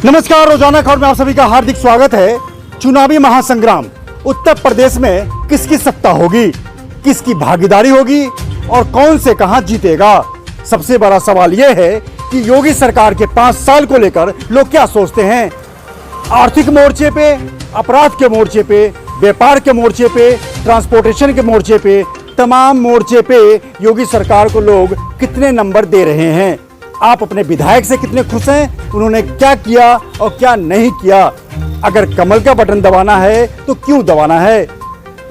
नमस्कार, रोजाना खबर में आप सभी का हार्दिक स्वागत है। चुनावी महासंग्राम, उत्तर प्रदेश में किसकी सत्ता होगी, किसकी भागीदारी होगी और कौन से कहां जीतेगा। सबसे बड़ा सवाल यह है कि योगी सरकार के 5 साल को लेकर लोग क्या सोचते हैं। आर्थिक मोर्चे पे, अपराध के मोर्चे पे, व्यापार के मोर्चे पे, ट्रांसपोर्टेशन के मोर्चे पे, तमाम मोर्चे पे योगी सरकार को लोग कितने नंबर दे रहे हैं। आप अपने विधायक से कितने खुश हैं, उन्होंने क्या किया और क्या नहीं किया। अगर कमल का बटन दबाना है तो क्यों दबाना है,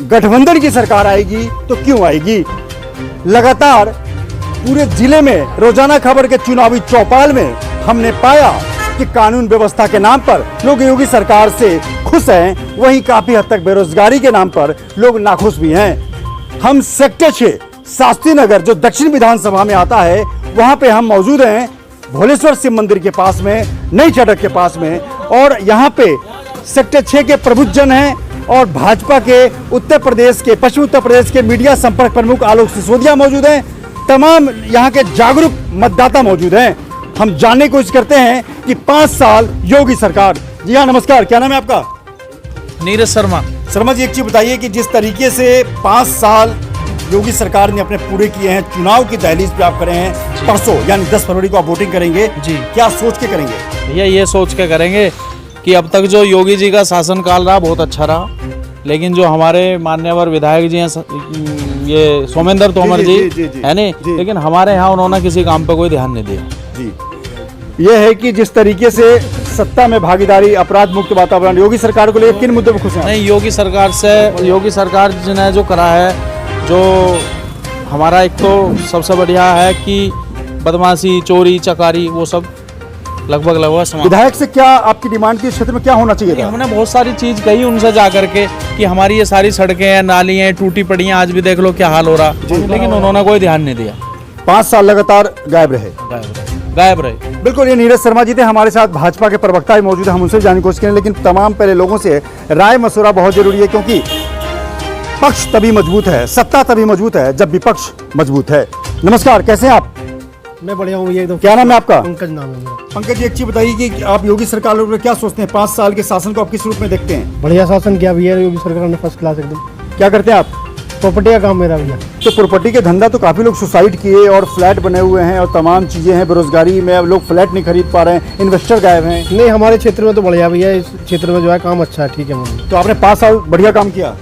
गठबंधन की सरकार आएगी तो क्यों आएगी। लगातार पूरे जिले में रोजाना खबर के चुनावी चौपाल में हमने पाया कि कानून व्यवस्था के नाम पर लोग योगी सरकार से खुश हैं, वहीं काफी हद तक बेरोजगारी के नाम पर लोग नाखुश भी हैं। हम सेक्टर 6 शास्त्री नगर जो दक्षिण विधानसभा में आता है, वहां पे हम मौजूद हैं भोलेश्वर शिव मंदिर के पास में, नई सड़क के पास में। और यहाँ पे सेक्टर 6 के प्रबुद्धजन हैं और भाजपा के उत्तर प्रदेश के, पश्चिम उत्तर प्रदेश के मीडिया संपर्क प्रमुख आलोक सिसोदिया मौजूद हैं। तमाम यहाँ के जागरूक मतदाता मौजूद हैं। हम जानने की कोशिश करते हैं कि 5 साल योगी सरकार। जी हाँ, नमस्कार, क्या नाम है आपका? नीरज शर्मा। शर्मा जी, एक चीज बताइए कि जिस तरीके से 5 साल योगी सरकार ने अपने पूरे किए हैं, चुनाव की दहलीज पे आप खड़े हैं, परसों यानी 10 फरवरी को आप वोटिंग करेंगे जी, क्या सोच के करेंगे? भैया ये सोच के करेंगे कि अब तक जो योगी जी का शासनकाल रहा बहुत अच्छा रहा, लेकिन जो हमारे मान्यवर विधायक जी हैं, ये सोमेंद्र तोमर जी है नहीं, लेकिन हमारे यहाँ उन्होंने किसी काम पे कोई ध्यान नहीं दिया जी। ये है कि जिस तरीके से सत्ता में भागीदारी, अपराध मुक्त वातावरण, योगी सरकार को लेकर किन मुद्दों पर खुश हैं? नहीं, योगी सरकार ने जो करा है, जो हमारा एक तो सबसे बढ़िया है कि बदमाशी, चोरी चकारी वो सब लगभग समाप्त। विधायक से क्या आपकी डिमांड थी, इस क्षेत्र में क्या होना चाहिए था? हमने बहुत सारी चीज कही उनसे जा करके कि हमारी ये सारी सड़कें हैं, नाली हैं, टूटी पड़ी हैं, आज भी देख लो क्या हाल हो रहा, लेकिन उन्होंने कोई ध्यान नहीं दिया। 5 साल लगातार गायब रहे। बिल्कुल, ये नीरज शर्मा जी थे हमारे साथ, भाजपा के प्रवक्ता भी मौजूद है, हम उनसे जानने की कोशिश करें। लेकिन तमाम पहले लोगों से राय मशवरा बहुत जरूरी है, क्योंकि पक्ष तभी मजबूत है, सत्ता तभी मजबूत है जब विपक्ष मजबूत है। नमस्कार, कैसे हैं आप? मैं बढ़िया हूँ भैया, एकदम। क्या नाम है आपका? पंकज नाम है मेरा। पंकज जी, एक चीज बताइए कि आप योगी सरकार में क्या सोचते हैं, 5 साल के शासन को आप किस रूप में देखते हैं? बढ़िया शासन किया भैया योगी सरकार ने, फर्स्ट क्लास एकदम। क्या करते हैं आप? प्रॉपर्टी का काम मेरा भैया। तो प्रॉपर्टी के धंधा तो काफी लोग सुसाइड किए और फ्लैट बने हुए हैं और तमाम चीजें हैं, बेरोजगारी में अब लोग फ्लैट नहीं खरीद पा रहे हैं, इन्वेस्टर गायब हैं। नहीं, हमारे क्षेत्र में तो बढ़िया भैया, इस क्षेत्र में जो है काम अच्छा है, ठीक है। तो आपने 5 साल बढ़िया काम किया।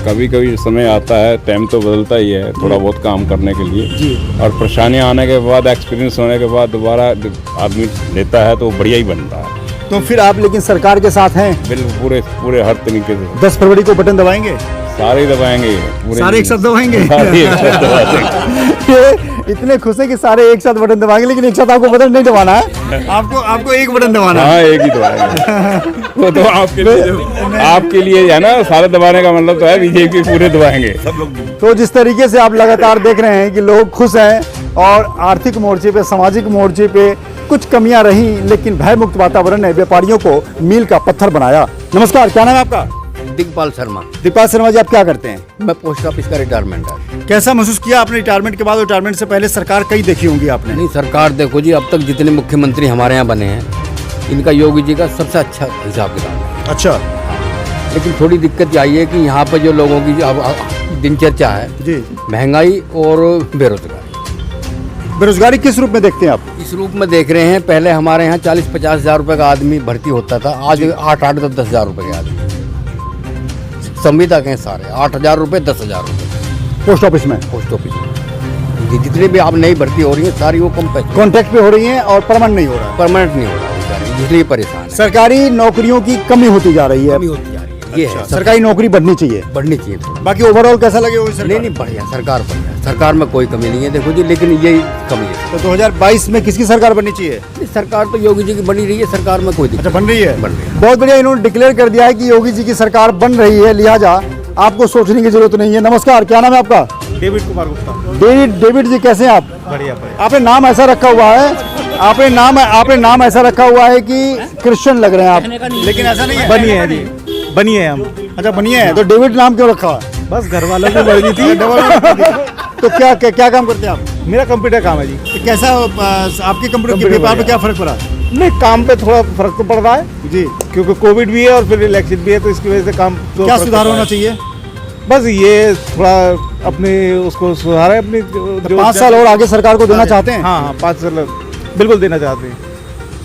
कभी कभी समय आता है, टाइम तो बदलता ही है थोड़ा बहुत काम करने के लिए जी। और परेशानियां आने के बाद, एक्सपीरियंस होने के बाद दोबारा जब आदमी लेता है तो वो बढ़िया ही बनता है। तो फिर आप लेकिन सरकार के साथ हैं। बिल्कुल पूरे पूरे हर तरीके से 10 फरवरी को बटन दबाएंगे, सारे दबाएंगे, पूरे सारे एक साथ दबाएंगे। सारे एक साथ दबा देंगे। ये इतने खुश हैं कि सारे एक साथ बटन दबाएंगे, लेकिन एक साथ आपको बटन नहीं दबाना है, आपको एक बटन दबाना है। हाँ, एक ही दबाएंगे। वो तो आपके लिए है ना, सारे दबाने का मतलब तो है बीजेपी पूरे दबाएंगे सब लोग। तो जिस तरीके से आप लगातार देख रहे हैं कि लोग खुश हैं और आर्थिक मोर्चे पे, सामाजिक मोर्चे पे कुछ कमियां रही, लेकिन भय मुक्त वातावरण ने व्यापारियों को मील का पत्थर बनाया। नमस्कार, क्या नाम है आपका? दिग्पाल शर्मा। दीपाल शर्मा जी, आप क्या करते हैं? मैं पोस्ट ऑफिस का रिटायरमेंट है। कैसा महसूस किया आपने रिटायरमेंट के बाद? और रिटायरमेंट से पहले सरकार कई देखी होंगी आपने। नहीं, सरकार देखो जी, अब तक जितने मुख्यमंत्री हमारे यहाँ बने हैं, इनका योगी जी का सबसे अच्छा हिसाब किताब है। अच्छा लेकिन थोड़ी दिक्कत आई है कि यहाँ पर जो लोगों की अब दिनचर्या है जी, महंगाई और बेरोजगारी। बेरोजगारी किस रूप में देखते हैं आप? इस रूप में देख रहे हैं, पहले हमारे यहाँ 40-50 हज़ार रुपये का आदमी भर्ती होता था, आज 8-10 हज़ार रुपये के आदमी संविदा के सारे 8 हज़ार रुपये, 10 हज़ार रुपये पोस्ट ऑफिस में पोस्ट ऑफिस में। जितने भी आप नई भर्ती हो रही है सारी वो कम पैसे कॉन्ट्रैक्ट पे हो रही हैं और परमानेंट नहीं हो रहा है। परमानेंट नहीं हो रहा बेचारे, इसलिए परेशान है। सरकारी नौकरियों की कमी होती जा रही है। कमी होती जा रही है, ये है सरकारी नौकरी बढ़नी चाहिए। बढ़नी चाहिए थोड़ी। बाकी ओवरऑल कैसा लगे? नहीं नहीं, बढ़िया सरकार, बढ़िया सरकार में कोई कमी नहीं है देखो जी, लेकिन यही कमी है। तो 2022 में किसकी सरकार बननी चाहिए? नहीं, सरकार तो योगी जी की बनी रही है, सरकार में कोई दिक्कत अच्छा, बन रही है। बन रही है। बहुत बढ़िया, इन्होंने डिक्लेयर कर दिया है कि योगी जी की सरकार बन रही है, लिहाजा आपको सोचने की जरूरत नहीं है। नमस्कार, क्या नाम है आपका? डेविड कुमार गुप्ता। डेविड जी, कैसे हैं आप? बढ़िया बढ़िया। आपने नाम ऐसा रखा हुआ है, आपने नाम ऐसा रखा हुआ है कि क्रिश्चियन लग रहे हैं आप, लेकिन ऐसा नहीं है। बनिए जी, बनिए हम। अच्छा, बनिए हैं, तो डेविड नाम क्यों रखा है? बस घर वालों की मर्जी थी। तो क्या काम करते हैं आप? मेरा कंप्यूटर काम है जी। तो कैसा आपके कंप्यूटर के व्यापार पे क्या फर्क पड़ा? नहीं, काम पे थोड़ा फर्क तो पड़ रहा है जी, क्योंकि कोविड भी है और फिर इलेक्शन भी है, तो इसकी वजह से काम तो क्या फर्क सुधार पड़ होना रहा है। चाहिए? बस ये थोड़ा अपने उसको सुधार है अपनी जो 5 साल और आगे सरकार को देना चाहते हैं? हाँ हाँ, 5 साल बिल्कुल देना चाहते हैं।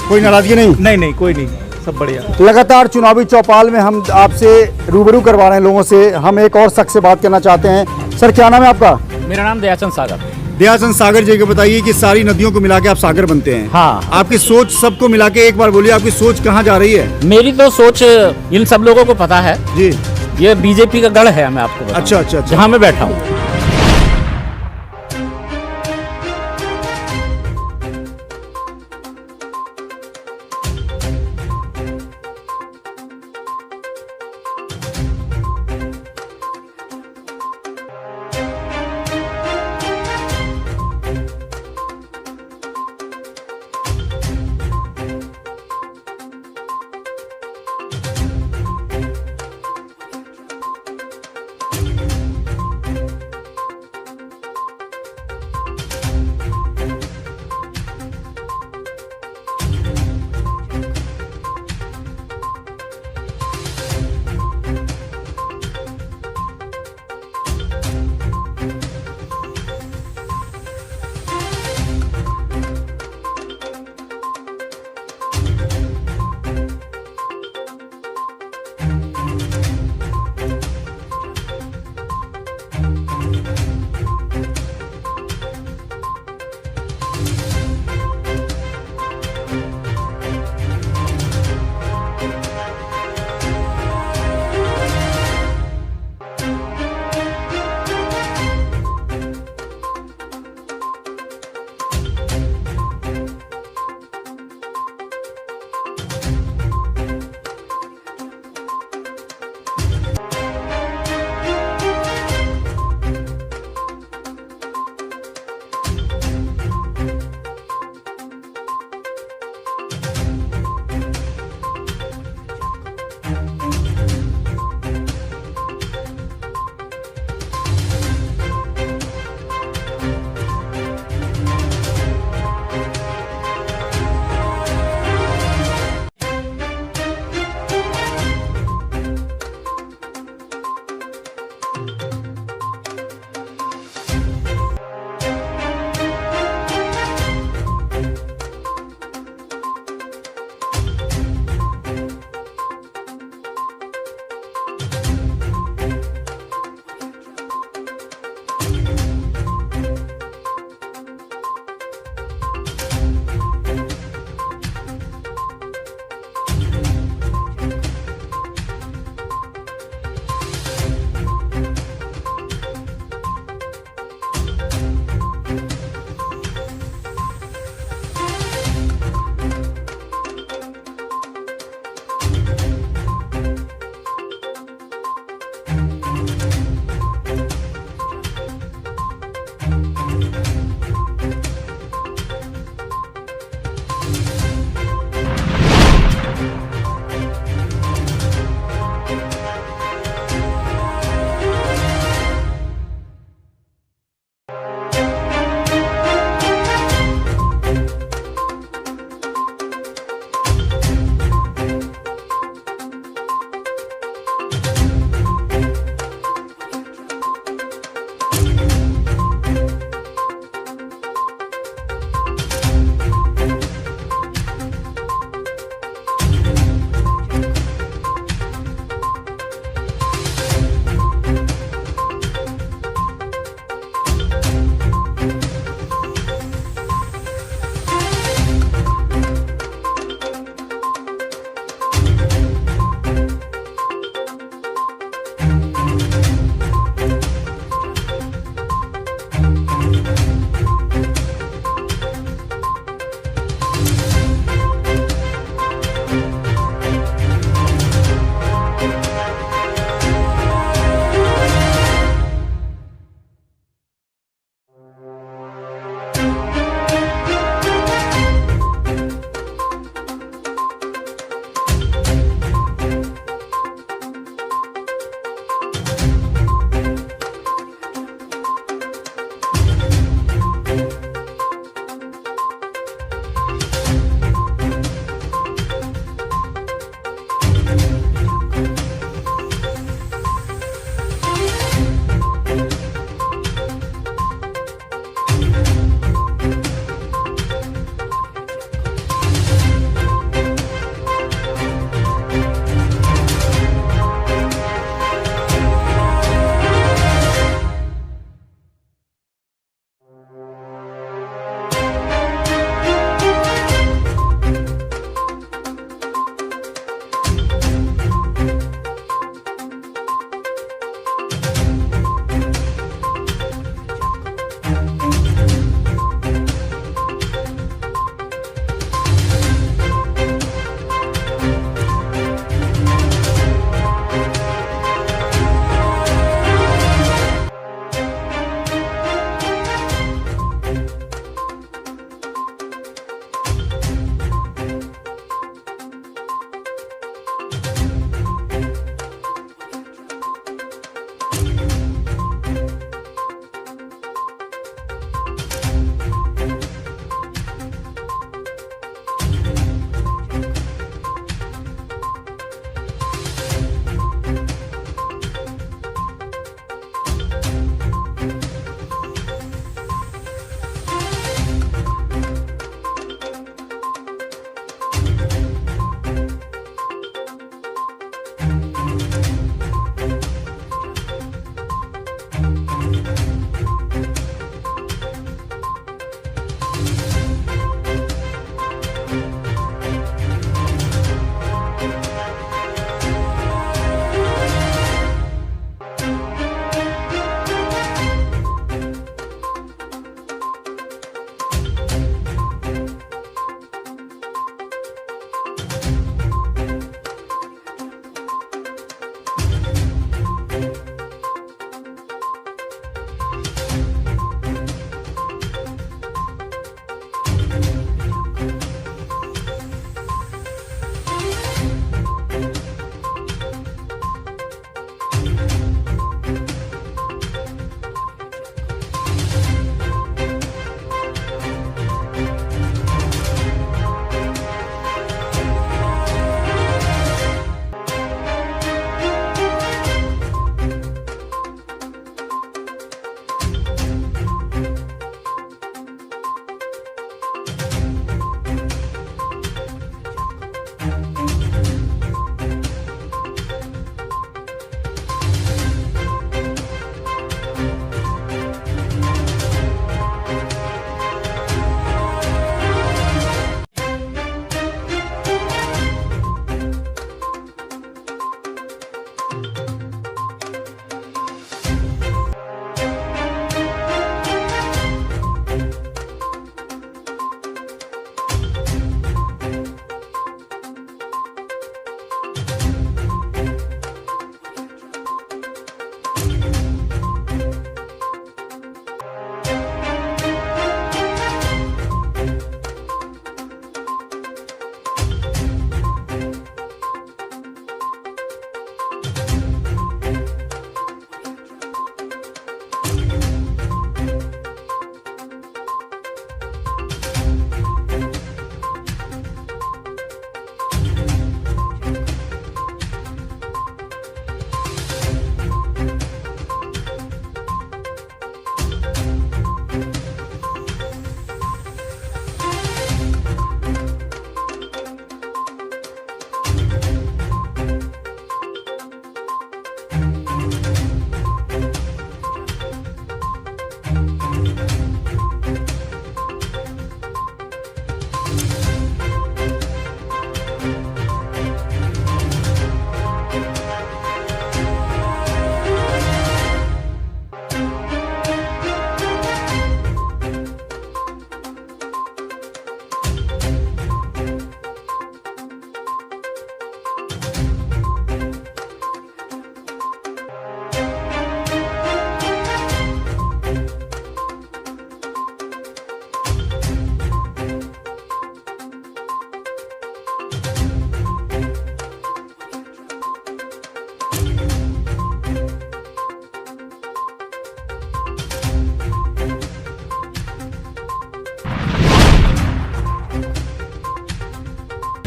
कोई नाराजगी नहीं? नहीं नहीं, कोई नहीं, सब बढ़िया। लगातार चुनावी चौपाल में हम आपसे रूबरू करवा रहे हैं लोगों से। हम एक और शख्स से बात करना चाहते हैं। सर, क्या नाम है आपका? मेरा नाम दयाचंद सागर। दयाचंद सागर जी को बताइए कि सारी नदियों को मिला के आप सागर बनते हैं। हाँ। आपकी सोच सबको मिला के एक बार बोलिए, आपकी सोच कहाँ जा रही है? मेरी तो सोच इन सब लोगों को पता है, जी, ये बीजेपी का गढ़ है, मैं आपको बताऊं। अच्छा। जहाँ मैं बैठा हूँ।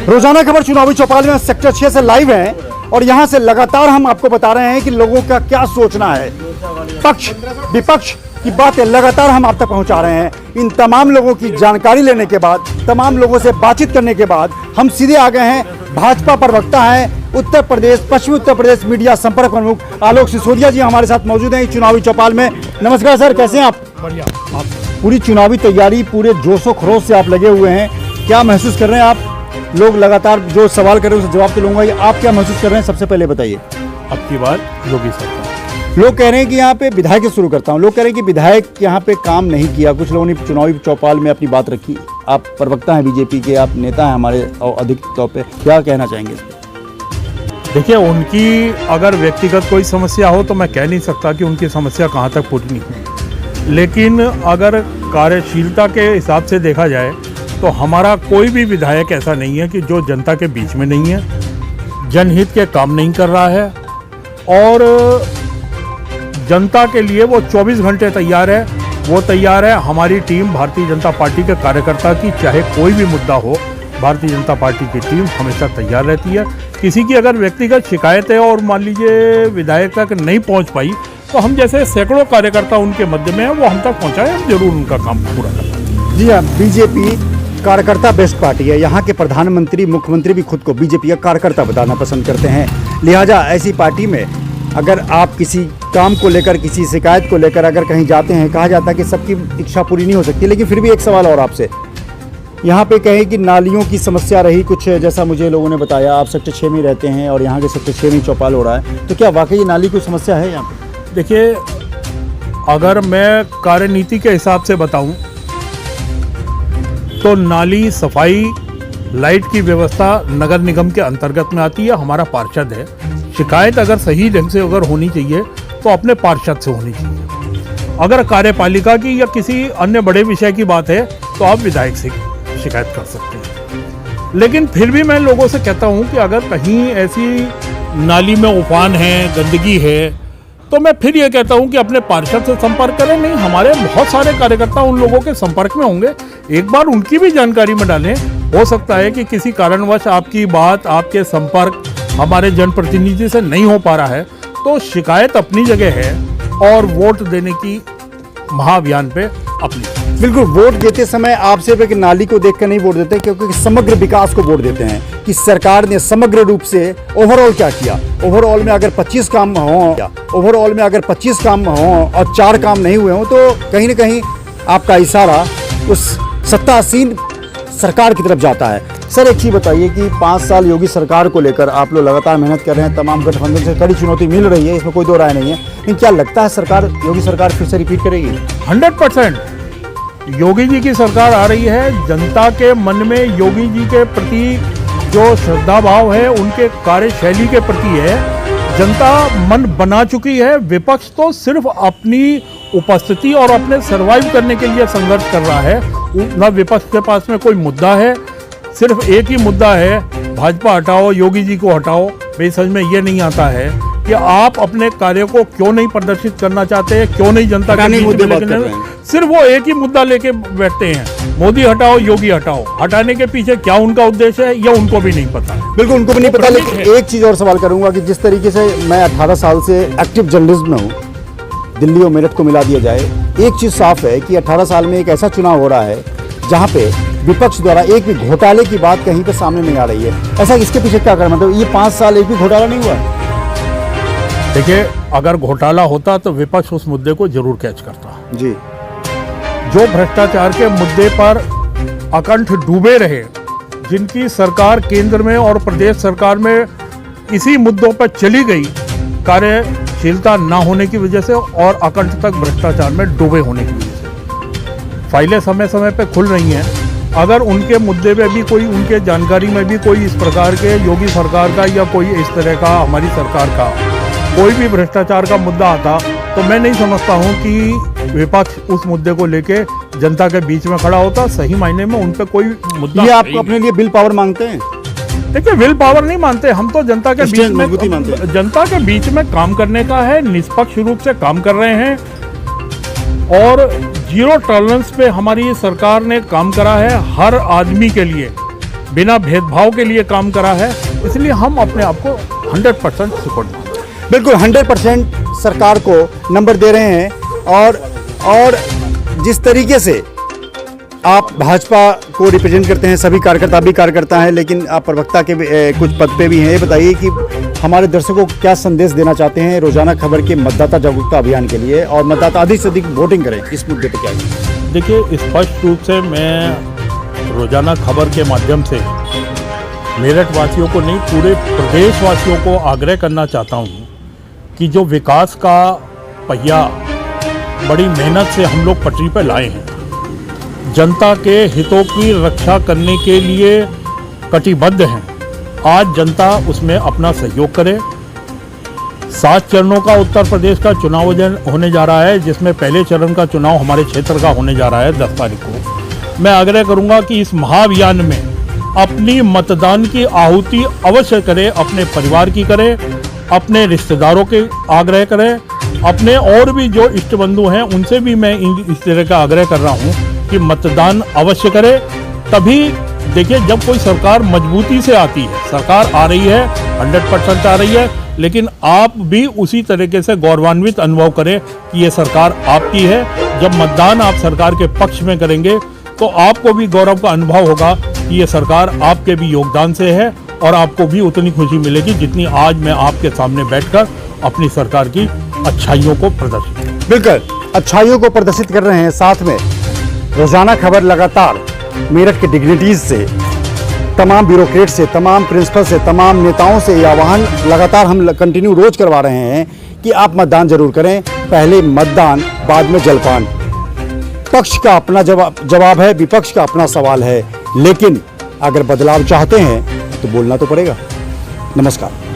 रोजाना खबर चुनावी चौपाल में सेक्टर 6 से लाइव है और यहां से लगातार हम आपको बता रहे हैं कि लोगों का क्या सोचना है। पक्ष विपक्ष की बातें लगातार हम आप तक पहुंचा रहे हैं। इन तमाम लोगों की जानकारी लेने के बाद, तमाम लोगों से बातचीत करने के बाद हम सीधे आ गए हैं। भाजपा प्रवक्ता है उत्तर प्रदेश, पश्चिमी उत्तर प्रदेश मीडिया संपर्क प्रमुख आलोक सिसोदिया जी हमारे साथ मौजूद हैं चुनावी चौपाल में। नमस्कार सर, कैसे हैं आप? बढ़िया। आप पूरी चुनावी तैयारी पूरे जोशो खरोश से आप लगे हुए हैं, क्या महसूस कर रहे हैं आप? लोग लगातार जो सवाल कर रहे हैं उसका जवाब तो लूंगा, आप क्या महसूस कर रहे हैं सबसे पहले बताइए। अब की बार योगी सरकार। लोग कह रहे हैं कि यहाँ पे विधायक से शुरू करता हूँ, लोग कह रहे हैं कि विधायक यहाँ पे काम नहीं किया, कुछ लोगों ने चुनावी चौपाल में अपनी बात रखी। आप प्रवक्ता हैं बीजेपी के, आप नेता हैं हमारे अधिक तौर पे, क्या कहना चाहेंगे इस पर? देखिए, उनकी अगर व्यक्तिगत कोई समस्या हो तो मैं कह नहीं सकता कि उनकी समस्या कहाँ तक पूरी नहीं हुई, लेकिन अगर कार्यशीलता के हिसाब से देखा जाए तो हमारा कोई भी विधायक ऐसा नहीं है कि जो जनता के बीच में नहीं है, जनहित के काम नहीं कर रहा है और जनता के लिए वो 24 घंटे तैयार है। वो तैयार है हमारी टीम भारतीय जनता पार्टी के कार्यकर्ता की, चाहे कोई भी मुद्दा हो, भारतीय जनता पार्टी की टीम हमेशा तैयार रहती है। किसी की अगर व्यक्तिगत शिकायत है और मान लीजिए विधायक तक नहीं पहुंच पाई तो हम जैसे सैकड़ों कार्यकर्ता उनके मध्य में हैं, वो हम तक पहुंचाएं, हम जरूर उनका काम पूरा करें। जी हाँ, बीजेपी कार्यकर्ता बेस्ट पार्टी है। यहाँ के प्रधानमंत्री, मुख्यमंत्री भी खुद को बीजेपी का कार्यकर्ता बताना पसंद करते हैं। लिहाजा ऐसी पार्टी में अगर आप किसी काम को लेकर, किसी शिकायत को लेकर अगर कहीं जाते हैं, कहा जाता है कि सबकी इच्छा पूरी नहीं हो सकती, लेकिन फिर भी एक सवाल और आपसे, यहाँ पे कहें कि नालियों की समस्या रही कुछ, जैसा मुझे लोगों ने बताया, आप सेक्टर 6 में रहते हैं और यहाँ के सेक्टर 6 में चौपाल हो रहा है, तो क्या वाकई ये नाली की समस्या है यहाँ पे? देखिए, अगर मैं कार्यनीति के हिसाब से बताऊं तो नाली सफाई, लाइट की व्यवस्था नगर निगम के अंतर्गत में आती है, हमारा पार्षद है। शिकायत अगर सही ढंग से अगर होनी चाहिए तो अपने पार्षद से होनी चाहिए। अगर कार्यपालिका की या किसी अन्य बड़े विषय की बात है तो आप विधायक से शिकायत कर सकते हैं। लेकिन फिर भी मैं लोगों से कहता हूं कि अगर कहीं ऐसी नाली में उफान है, गंदगी है, तो मैं फिर ये कहता हूं कि अपने पार्षद से संपर्क करें। नहीं, हमारे बहुत सारे कार्यकर्ता उन लोगों के संपर्क में होंगे, एक बार उनकी भी जानकारी में डालें। हो सकता है कि किसी कारणवश आपकी बात, आपके संपर्क हमारे जनप्रतिनिधि से नहीं हो पा रहा है, तो शिकायत अपनी जगह है और वोट देने की महाअभियान पे अपनी। बिल्कुल, वोट देते समय आप सिर्फ एक नाली को देखकर नहीं वोट देते, क्योंकि समग्र विकास को वोट देते हैं कि सरकार ने समग्र रूप से ओवरऑल क्या किया। ओवरऑल में अगर 25 काम हों और 4 काम नहीं हुए हों तो कहीं ना कहीं आपका इशारा उस सत्तासीन सरकार की तरफ जाता है। सर, एक चीज़ बताइए कि 5 साल योगी सरकार को लेकर आप लोग लगातार मेहनत कर रहे हैं, तमाम गठबंधन से कड़ी चुनौती मिल रही है, इसमें कोई दो राय नहीं है, लेकिन क्या लगता है सरकार, योगी सरकार फिर से रिपीट करेगी? 100% योगी जी की सरकार आ रही है। जनता के मन में योगी जी के प्रति जो श्रद्धा भाव है, उनके कार्यशैली के प्रति है, जनता मन बना चुकी है। विपक्ष तो सिर्फ अपनी उपस्थिति और अपने सरवाइव करने के लिए संघर्ष कर रहा है। न विपक्ष के पास में कोई मुद्दा है, सिर्फ एक ही मुद्दा है, भाजपा हटाओ, योगी जी को हटाओ। मेरी समझ में ये नहीं आता है कि आप अपने कार्य को क्यों नहीं प्रदर्शित करना चाहते हैं, क्यों नहीं जनता के बीच में लेकर, सिर्फ वो एक ही मुद्दा लेके बैठते हैं, मोदी हटाओ, योगी हटाओ। हटाने के पीछे क्या उनका उद्देश्य है यह उनको भी नहीं पता। बिल्कुल, उनको भी नहीं पता। लेकिन एक चीज़ और सवाल करूंगा कि जिस तरीके से मैं 18 साल से एक्टिव जर्नलिज्म में हूँ, दिल्ली और मेरठ को मिला दिया जाए, एक चीज़ साफ है कि 18 साल में एक ऐसा चुनाव हो रहा है जहाँ पे विपक्ष द्वारा एक भी घोटाले की बात कहीं पे सामने नहीं आ रही है। ऐसा इसके पीछे क्या कर, मतलब ये 5 साल एक भी घोटाला नहीं हुआ? देखिए, अगर घोटाला होता तो विपक्ष उस मुद्दे को जरूर कैच करता जी। जो भ्रष्टाचार के मुद्दे पर अकंठ डूबे रहे, जिनकी सरकार केंद्र में और प्रदेश सरकार में इसी मुद्दों पर चली गई, कार्यशीलता ना होने की वजह से और अकंठ तक भ्रष्टाचार में डूबे होने की वजह से फाइलें समय समय पर खुल रही हैं। अगर उनके मुद्दे में भी कोई, उनके जानकारी में भी कोई इस प्रकार के योगी सरकार का या कोई इस तरह का हमारी सरकार का कोई भी भ्रष्टाचार का मुद्दा आता, तो मैं नहीं समझता हूं कि विपक्ष उस मुद्दे को लेके जनता के बीच में खड़ा होता। सही मायने में उन पर कोई मुद्दा। ये आप अपने लिए विल पावर मांगते हैं? देखिए, विल पावर नहीं मानते हम, तो जनता के बीच में, जनता के बीच में काम करने का है, निष्पक्ष रूप से काम कर रहे हैं और जीरो टॉलरेंस पे हमारी सरकार ने काम करा है हर आदमी के लिए। बिना भेदभाव के लिए काम करा है, इसलिए हम अपने आप को 100% सपोर्ट देते हैं। बिल्कुल 100% सरकार को नंबर दे रहे हैं। और जिस तरीके से आप भाजपा को रिप्रेजेंट करते हैं, सभी कार्यकर्ता भी कार्यकर्ता हैं, लेकिन आप प्रवक्ता के कुछ पद पे भी हैं। ये बताइए कि हमारे दर्शकों को क्या संदेश देना चाहते हैं रोजाना खबर के मतदाता जागरूकता अभियान के लिए, और मतदाता अधिक से अधिक वोटिंग करें इस मुद्दे पे क्या है? देखिए, स्पष्ट रूप से मैं रोजाना खबर के माध्यम से मेरठ वासियों को नहीं, पूरे प्रदेश वासियों को आग्रह करना चाहता हूँ कि जो विकास का पहिया बड़ी मेहनत से हम लोग पटरी पर लाए हैं, जनता के हितों की रक्षा करने के लिए कटिबद्ध हैं। आज जनता उसमें अपना सहयोग करे। 7 चरणों का उत्तर प्रदेश का चुनाव होने जा रहा है, जिसमें पहले चरण का चुनाव हमारे क्षेत्र का होने जा रहा है 10 तारीख को। मैं आग्रह करूंगा कि इस महाअभियान में अपनी मतदान की आहुति अवश्य करें, अपने परिवार की करें, अपने रिश्तेदारों के आग्रह करें, अपने और भी जो इष्ट बंधु हैं उनसे भी मैं इस तरह का आग्रह कर रहा हूं कि मतदान अवश्य करें। तभी देखिए, जब कोई सरकार मजबूती से आती है, सरकार आ रही है 100% आ रही है, लेकिन आप भी उसी तरीके से गौरवान्वित अनुभव करें कि ये सरकार आपकी है। जब मतदान आप सरकार के पक्ष में करेंगे तो आपको भी गौरव का अनुभव होगा कि ये सरकार आपके भी योगदान से है, और आपको भी उतनी खुशी मिलेगी जितनी आज मैं आपके सामने बैठकर अपनी सरकार की अच्छाइयों को प्रदर्शित। बिल्कुल अच्छाइयों को प्रदर्शित कर रहे हैं। साथ में रोजाना खबर लगातार मेरठ के डिग्निटीज से, तमाम ब्यूरोक्रेट से, तमाम प्रिंसिपल से, तमाम नेताओं से यह आह्वान लगातार हम कंटिन्यू रोज करवा रहे हैं कि आप मतदान जरूर करें। पहले मतदान, बाद में जलपान। पक्ष का अपना जवाब है, विपक्ष का अपना सवाल है, लेकिन अगर बदलाव चाहते हैं तो बोलना तो पड़ेगा। नमस्कार।